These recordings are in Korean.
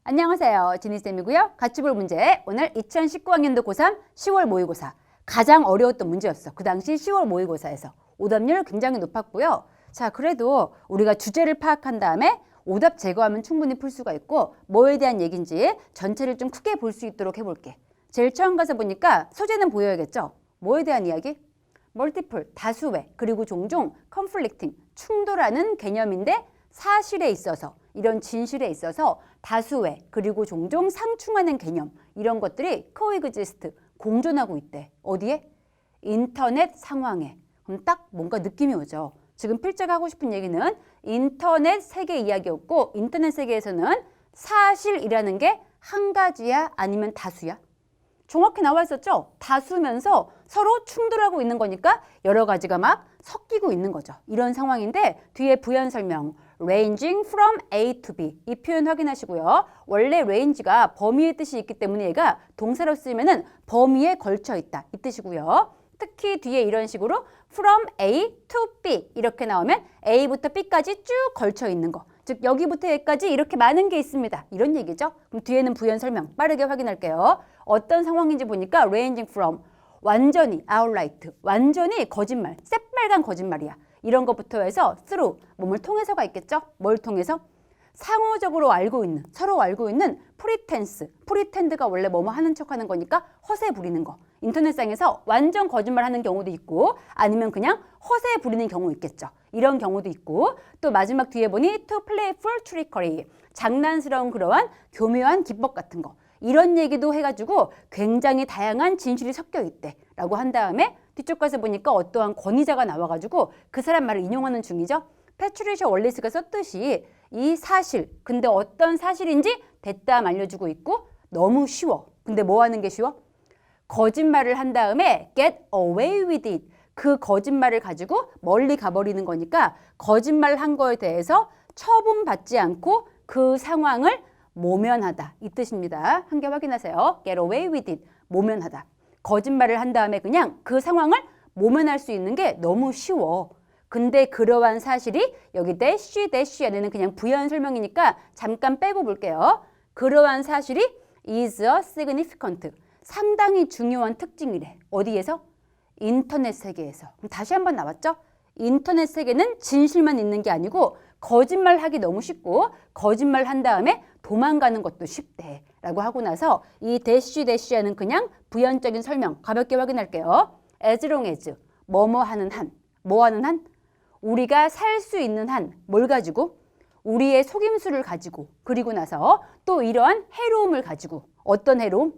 안녕하세요. 지니쌤이고요. 같이 볼 문제. 오늘 2019학년도 고3 10월 모의고사. 가장 어려웠던 문제였어. 그 당시 10월 모의고사에서. 오답률 굉장히 높았고요. 자, 그래도 우리가 주제를 파악한 다음에 오답 제거하면 충분히 풀 수가 있고 뭐에 대한 얘기인지 전체를 좀 크게 볼 수 있도록 해볼게. 제일 처음 가서 보니까 소재는 보여야겠죠? 뭐에 대한 이야기? 멀티플, 다수의, 그리고 종종 conflicting, 충돌하는 개념인데 사실에 있어서, 이런 진실에 있어서 다수의, 그리고 종종 상충하는 개념, 이런 것들이 coexist, 공존하고 있대. 어디에? 인터넷 상황에. 그럼 딱 뭔가 느낌이 오죠. 지금 필자가 하고 싶은 얘기는 인터넷 세계 이야기였고, 인터넷 세계에서는 사실이라는 게 한 가지야 아니면 다수야? 정확히 나와 있었죠? 다수면서 서로 충돌하고 있는 거니까 여러 가지가 막 섞이고 있는 거죠. 이런 상황인데 뒤에 부연 설명 ranging from A to B 이 표현 확인하시고요. 원래 range가 범위의 뜻이 있기 때문에 얘가 동사로 쓰면은 범위에 걸쳐 있다 이 뜻이고요. 특히 뒤에 이런 식으로 from A to B 이렇게 나오면 A부터 B까지 쭉 걸쳐 있는 거. 즉 여기부터 여기까지 이렇게 많은 게 있습니다. 이런 얘기죠. 그럼 뒤에는 부연 설명 빠르게 확인할게요. 어떤 상황인지 보니까 ranging from 완전히 outright 완전히 거짓말 새빨간 거짓말이야. 이런 것부터 해서 through 몸을 통해서가 있겠죠. 뭘 통해서? 상호적으로 알고 있는 서로 알고 있는 pretense pretend가 원래 뭐뭐 하는 척하는 거니까 허세 부리는 거. 인터넷상에서 완전 거짓말하는 경우도 있고 아니면 그냥 허세 부리는 경우 있겠죠. 이런 경우도 있고 또 마지막 뒤에 보니 to playful trickery 장난스러운 그러한 교묘한 기법 같은 거 이런 얘기도 해가지고 굉장히 다양한 진실이 섞여 있대 라고 한 다음에 뒤쪽 가서 보니까 어떠한 권위자가 나와가지고 그 사람 말을 인용하는 중이죠. 패트리샤 월리스가 썼듯이 이 사실 근데 어떤 사실인지 대담 알려주고 있고 너무 쉬워. 근데 뭐 하는 게 쉬워? 거짓말을 한 다음에 get away with it. 그 거짓말을 가지고 멀리 가버리는 거니까 거짓말 한 거에 대해서 처분받지 않고 그 상황을 모면하다. 이 뜻입니다. 한 개 확인하세요. get away with it. 모면하다. 거짓말을 한 다음에 그냥 그 상황을 모면할 수 있는 게 너무 쉬워. 근데 그러한 사실이 여기 대쉬 안에는 그냥 부연 설명이니까 잠깐 빼고 볼게요. 그러한 사실이 is a significant. 상당히 중요한 특징이래. 어디에서? 인터넷 세계에서. 그럼 다시 한번 나왔죠? 인터넷 세계는 진실만 있는 게 아니고 거짓말하기 너무 쉽고 거짓말 한 다음에 도망가는 것도 쉽대 라고 하고 나서 이 대쉬는 그냥 부연적인 설명 가볍게 확인할게요. as long as 뭐뭐 하는 한 뭐 하는 한? 우리가 살 수 있는 한 뭘 가지고? 우리의 속임수를 가지고 그리고 나서 또 이러한 해로움을 가지고 어떤 해로움?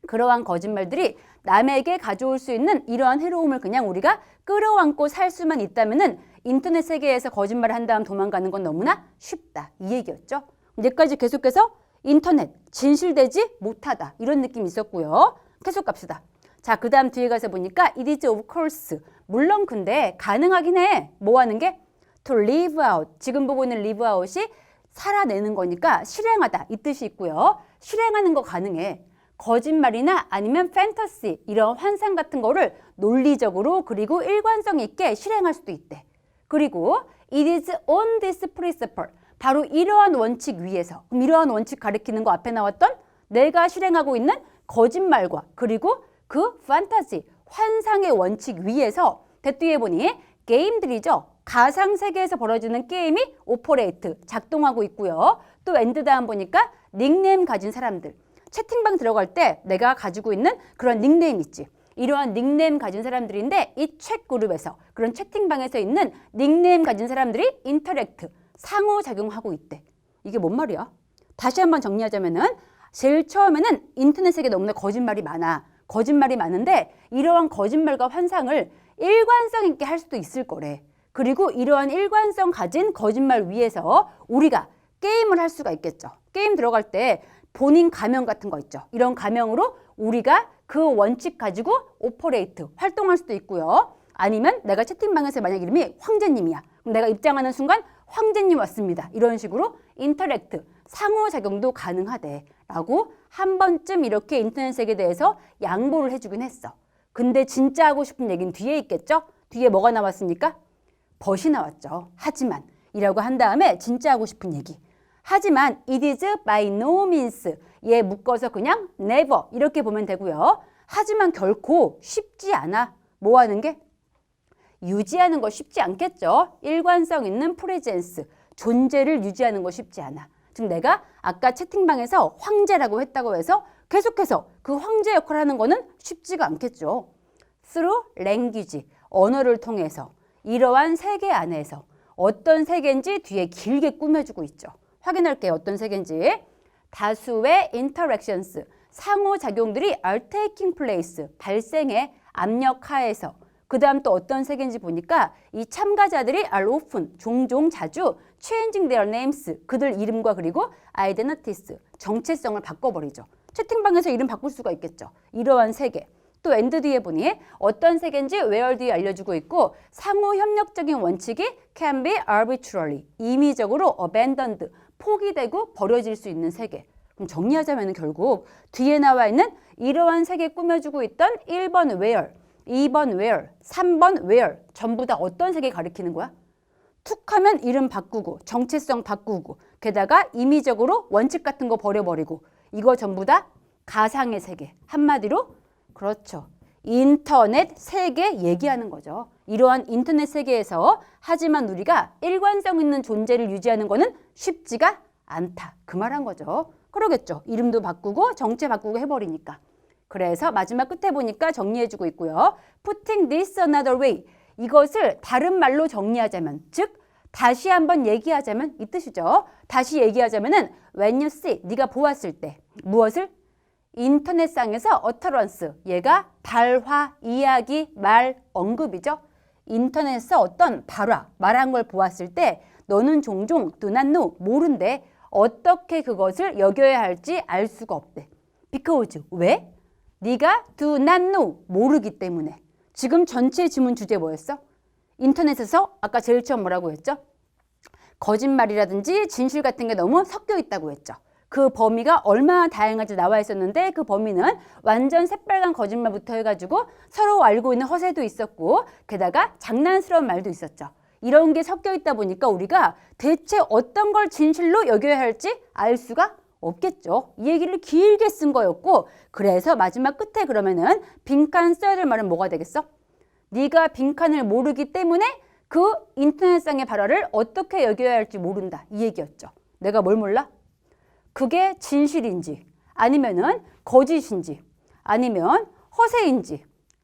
그러한 거짓말들이 남에게 가져올 수 있는 이러한 해로움을 그냥 우리가 끌어안고 살 수만 있다면은 인터넷 세계에서 거짓말을 한 다음 도망가는 건 너무나 쉽다. 이 얘기였죠. 여기까지 계속해서 인터넷 진실되지 못하다. 이런 느낌이 있었고요. 계속 갑시다. 자, 그 다음 뒤에 가서 보니까 it is of course. 물론 근데 가능하긴 해. 뭐 하는 게? to live out. 지금 보고 있는 live out이 살아내는 거니까 실행하다. 이 뜻이 있고요. 실행하는 거 가능해. 거짓말이나 아니면 판타시 이런 환상 같은 거를 논리적으로 그리고 일관성 있게 실행할 수도 있대. 그리고 it is on this principle. 바로 이러한 원칙 위에서. 그럼 이러한 원칙 가리키는 거 앞에 나왔던 내가 실행하고 있는 거짓말과 그리고 그 판타지 환상의 원칙 위에서 대뒤에 보니 게임들이죠. 가상 세계에서 벌어지는 게임이 오퍼레이트 작동하고 있고요. 또 엔드 다음 보니까 닉네임 가진 사람들. 채팅방 들어갈 때 내가 가지고 있는 그런 닉네임 있지. 이러한 닉네임 가진 사람들인데 이 챗 그룹에서 그런 채팅방에서 있는 닉네임 가진 사람들이 인터랙트, 상호작용하고 있대. 이게 뭔 말이야? 다시 한번 정리하자면은 제일 처음에는 인터넷 세계에 너무나 거짓말이 많아. 거짓말이 많은데 이러한 거짓말과 환상을 일관성 있게 할 수도 있을 거래. 그리고 이러한 일관성 가진 거짓말 위에서 우리가 게임을 할 수가 있겠죠. 게임 들어갈 때 본인 가명 같은 거 있죠. 이런 가명으로 우리가 그 원칙 가지고 오퍼레이트 활동할 수도 있고요. 아니면 내가 채팅방에서 만약 이름이 황제님이야. 그럼 내가 입장하는 순간 황제님 왔습니다. 이런 식으로 인터랙트, 상호작용도 가능하대 라고 한 번쯤 이렇게 인터넷 세계에 대해서 양보를 해주긴 했어. 근데 진짜 하고 싶은 얘기는 뒤에 있겠죠? 뒤에 뭐가 나왔습니까? 벗이 나왔죠. 하지만 이라고 한 다음에 진짜 하고 싶은 얘기. 하지만 it is by no means. 얘 묶어서 그냥 never 이렇게 보면 되고요. 하지만 결코 쉽지 않아. 뭐 하는 게? 유지하는 거 쉽지 않겠죠. 일관성 있는 프레젠스, 존재를 유지하는 거 쉽지 않아. 즉 내가 아까 채팅방에서 황제라고 했다고 해서 계속해서 그 황제 역할을 하는 거는 쉽지가 않겠죠. through language, 언어를 통해서 이러한 세계 안에서 어떤 세계인지 뒤에 길게 꾸며주고 있죠. 확인할게요. 어떤 세계인지. 다수의 interactions, 상호작용들이 are taking place, 발생해 압력 하에서. 그 다음 또 어떤 세계인지 보니까 이 참가자들이 are often, 종종 자주 changing their names, 그들 이름과 그리고 identities, 정체성을 바꿔버리죠. 채팅방에서 이름 바꿀 수가 있겠죠. 이러한 세계. 또 엔드 뒤에 보니 어떤 세계인지 where 뒤에 알려주고 있고 상호 협력적인 원칙이 can be arbitrarily, 임의적으로 abandoned, 포기되고 버려질 수 있는 세계. 그럼 정리하자면 결국 뒤에 나와 있는 이러한 세계 꾸며주고 있던 1번 where, 2번 where, 3번 where 전부 다 어떤 세계 가리키는 거야? 툭 하면 이름 바꾸고 정체성 바꾸고 게다가 임의적으로 원칙 같은 거 버려버리고 이거 전부 다 가상의 세계. 한마디로 그렇죠. 인터넷 세계 얘기하는 거죠. 이러한 인터넷 세계에서 하지만 우리가 일관성 있는 존재를 유지하는 거는 쉽지가 않다. 그 말한 거죠. 그러겠죠. 이름도 바꾸고 정체 바꾸고 해버리니까. 그래서 마지막 끝에 보니까 정리해주고 있고요. Putting this another way. 이것을 다른 말로 정리하자면, 즉 다시 한번 얘기하자면 이 뜻이죠. 다시 얘기하자면은 when you see, 네가 보았을 때 무엇을? 인터넷상에서 utterance, 얘가 발화, 이야기, 말, 언급이죠. 인터넷에서 어떤 발화, 말한 걸 보았을 때 너는 종종 do not know, 모른대. 어떻게 그것을 여겨야 할지 알 수가 없대. Because, 왜? 네가 do not know, 모르기 때문에. 지금 전체 지문 주제 뭐였어? 인터넷에서 아까 제일 처음 뭐라고 했죠? 거짓말이라든지 진실 같은 게 너무 섞여 있다고 했죠. 그 범위가 얼마나 다양한지 나와 있었는데 그 범위는 완전 새빨간 거짓말부터 해가지고 서로 알고 있는 허세도 있었고 게다가 장난스러운 말도 있었죠. 이런 게 섞여 있다 보니까 우리가 대체 어떤 걸 진실로 여겨야 할지 알 수가 없겠죠. 이 얘기를 길게 쓴 거였고 그래서 마지막 끝에 그러면은 빈칸 써야 될 말은 뭐가 되겠어? 네가 빈칸을 모르기 때문에 그 인터넷상의 발화를 어떻게 여겨야 할지 모른다. 이 얘기였죠. 내가 뭘 몰라? 그게 진실인지 아니면은 거짓인지 아니면 허세인지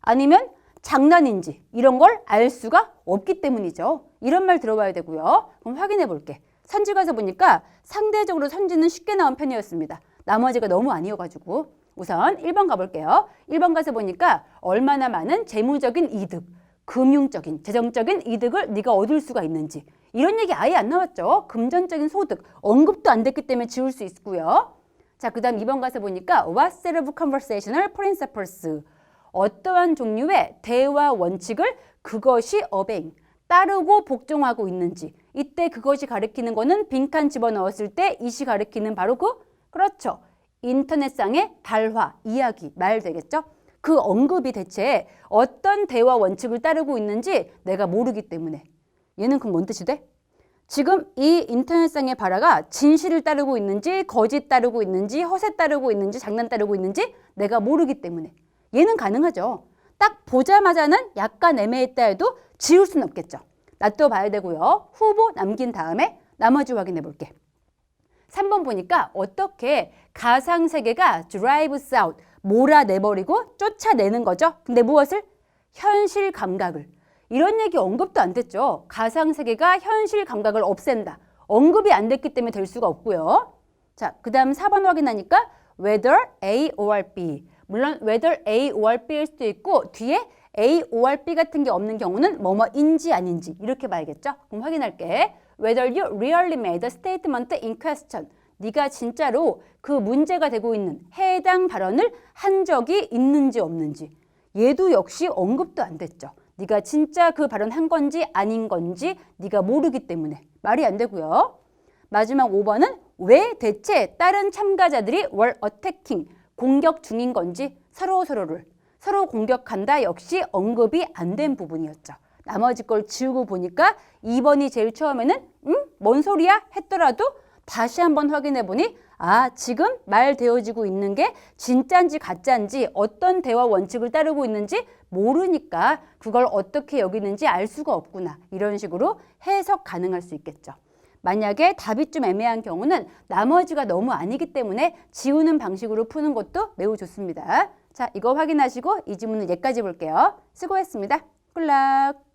아니면 장난인지 이런 걸 알 수가 없기 때문이죠. 이런 말 들어봐야 되고요. 그럼 확인해 볼게. 선지 가서 보니까 상대적으로 선지는 쉽게 나온 편이었습니다. 나머지가 너무 아니어가지고 우선 1번 가볼게요. 1번 가서 보니까 얼마나 많은 재무적인 이득, 금융적인, 재정적인 이득을 네가 얻을 수가 있는지 이런 얘기 아예 안 나왔죠. 금전적인 소득, 언급도 안 됐기 때문에 지울 수 있고요. 자, 그 다음 2번 가서 보니까 What set of conversational principles, 어떠한 종류의 대화 원칙을 그것이 obeying, 따르고 복종하고 있는지 이때 그것이 가리키는 거는 빈칸 집어넣었을 때 이시 가리키는 바로 그렇죠. 인터넷상의 발화, 이야기, 말 되겠죠. 그 언급이 대체 어떤 대화 원칙을 따르고 있는지 내가 모르기 때문에 얘는 그럼 뭔 뜻이 돼? 지금 이 인터넷상의 발화가 진실을 따르고 있는지 거짓 따르고 있는지 허세 따르고 있는지 장난 따르고 있는지 내가 모르기 때문에 얘는 가능하죠. 딱 보자마자는 약간 애매했다 해도 지울 수는 없겠죠. 놔둬봐야 되고요. 후보 남긴 다음에 나머지 확인해 볼게. 3번 보니까 어떻게 가상세계가 drives out, 몰아내버리고 쫓아내는 거죠. 근데 무엇을? 현실 감각을. 이런 얘기 언급도 안 됐죠. 가상세계가 현실 감각을 없앤다. 언급이 안 됐기 때문에 될 수가 없고요. 자, 그 다음 4번 확인하니까 whether A or B. 물론 whether A or B일 수도 있고 뒤에 A or B 같은 게 없는 경우는 뭐뭐인지 아닌지 이렇게 봐야겠죠. 그럼 확인할게. Whether you really made a statement in question. 네가 진짜로 그 문제가 되고 있는 해당 발언을 한 적이 있는지 없는지. 얘도 역시 언급도 안 됐죠. 네가 진짜 그 발언 한 건지 아닌 건지 네가 모르기 때문에 말이 안 되고요. 마지막 5번은 왜 대체 다른 참가자들이 were attacking, 공격 중인 건지 서로를 서로 공격한다 역시 언급이 안 된 부분이었죠. 나머지 걸 지우고 보니까 2번이 제일 처음에는 뭔 소리야 했더라도 다시 한번 확인해 보니 아, 지금 말되어지고 있는 게 진짜인지 가짜인지 어떤 대화 원칙을 따르고 있는지 모르니까 그걸 어떻게 여기는지 알 수가 없구나. 이런 식으로 해석 가능할 수 있겠죠. 만약에 답이 좀 애매한 경우는 나머지가 너무 아니기 때문에 지우는 방식으로 푸는 것도 매우 좋습니다. 자, 이거 확인하시고 이 지문은 여기까지 볼게요. 수고했습니다. 굿락!